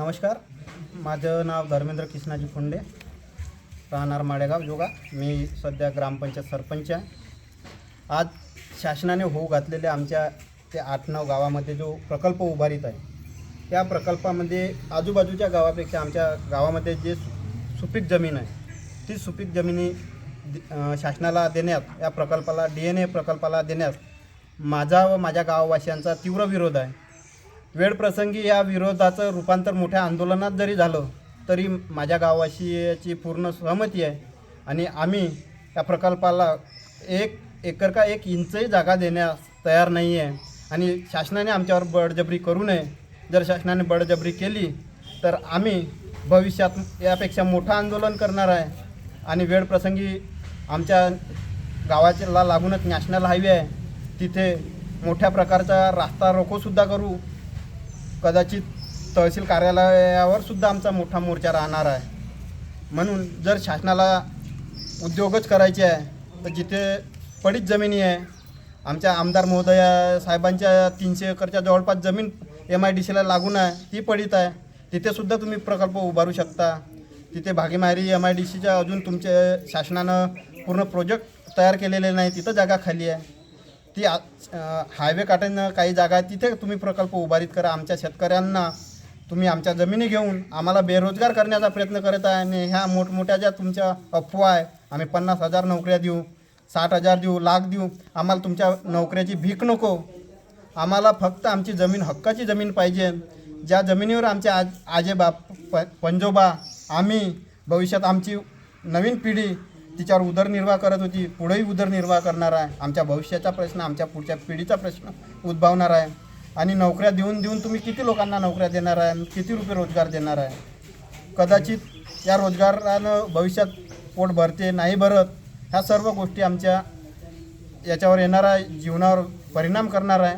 नमस्कार, माझं नाव धर्मेंद्र कृष्णाजी फुंडे, राहणार माळेगाव जोगा. मी सध्या ग्रामपंचायत सरपंच आहे. आज शासनाने होऊ घातलेले आमच्या ते 8-9 गावामध्ये जो प्रकल्प उभारित आहे, त्या प्रकल्पामध्ये आजूबाजूच्या गावापेक्षा आमच्या गावामध्ये जे सुपीक जमीन आहे, ती सुपीक जमिनी शासनाला देण्यात, या प्रकल्पाला DNA प्रकल्पाला देण्यास माझा व माझ्या गाववासियांचा तीव्र विरोध आहे. वेळप्रसंगी या विरोधाचं रूपांतर मोठ्या आंदोलनात जरी झालं तरी माझ्या गाववासियाची पूर्ण सहमती आहे आणि आम्ही या प्रकल्पाला 1 एकर का 1 इंचही जागा देण्यास तयार नाही आहे आणि शासनाने आमच्यावर बळजबरी करू नये. जर शासनाने बळजबरी केली तर आम्ही भविष्यात यापेक्षा मोठं आंदोलन करणार आहे आणि वेळप्रसंगी आमच्या गावाला लागूनच नॅशनल हायवे आहे, तिथे मोठ्या प्रकारचा रास्ता रोकोसुद्धा करू. कदाचित तहसील कार्यालयावर सुद्धा आमचा मोठा मोर्चा राहणार आहे. म्हणून जर शासनाला उद्योगच करायचे आहे तर जिथे पडीत जमिनी आहे, आमच्या आमदार महोदया साहेबांच्या 300 एकरच्या जवळपास जमीन MIDCला लागून आहे, ती पडीत आहे, तिथेसुद्धा तुम्ही प्रकल्प उभारू शकता. तिथे भागीमारी MIDCच्या अजून तुमच्या शासनानं पूर्ण प्रोजेक्ट तयार केलेले नाही, तिथं जागा खाली आहे. ती हायवे काठानं काही जागा तिथे तुम्ही प्रकल्प उभारित करा. आमच्या शेतकऱ्यांना तुम्ही आमच्या जमिनी घेऊन आम्हाला बेरोजगार करण्याचा प्रयत्न करत आहे आणि ह्या मोठमोठ्या ज्या तुमच्या अफवा आहे, आम्ही 50,000 नोकऱ्या देऊ, 60,000 देऊ, लाख देऊ, आम्हाला तुमच्या नोकऱ्याची भीक नको. आम्हाला फक्त आमची जमीन, हक्काची जमीन पाहिजे, ज्या जमिनीवर आमचे आजोबा पंजोबा, आम्ही भविष्यात आमची नवीन पिढी तिच्यावर उदरनिर्वाह करत होती, पुढेही उदरनिर्वाह करणार आहे. आमच्या भविष्याचा प्रश्न, आमच्या पुढच्या पिढीचा प्रश्न उद्भवणार आहे. आणि नोकऱ्या देऊन देऊन तुम्ही किती लोकांना नोकऱ्या देणार आहे, किती रुपये रोजगार देणार आहे? कदाचित या रोजगारानं भविष्यात पोट भरते नाही भरत, ह्या सर्व गोष्टी आमच्या याच्यावर येणारा जीवनावर परिणाम करणार आहे.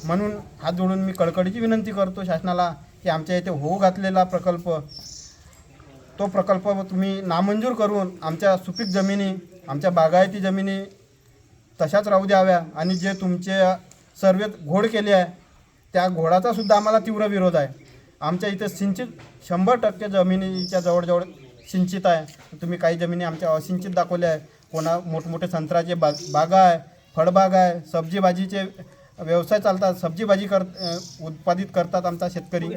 म्हणून हात जोडून मी कळकळीची विनंती करतो शासनाला की आमच्या इथे होऊ घातलेला प्रकल्प, तो प्रकल्प तुम्ही नामंजूर करून आमच्या सुपीक जमिनी, आमच्या बागायती जमिनी तशाच राहू द्याव्या आणि जे तुमचे सर्वेत घोड केले आहे त्या घोडाचा सुद्धा आम्हाला तीव्र विरोध आहे. आमच्या इथे सिंचित 100% जमिनीच्या जवळजवळ सिंचित आहे. तुम्ही काही जमिनी आमच्या असिंचित दाखवल्या आहे. कोणा मोठमोठे संत्र्याचे बागा आहे, फळबाग आहे, सब्जी भाजीचे व्यवसाय चालतात, सब्जी भाजी उत्पादित करतात आमचा शेतकरी.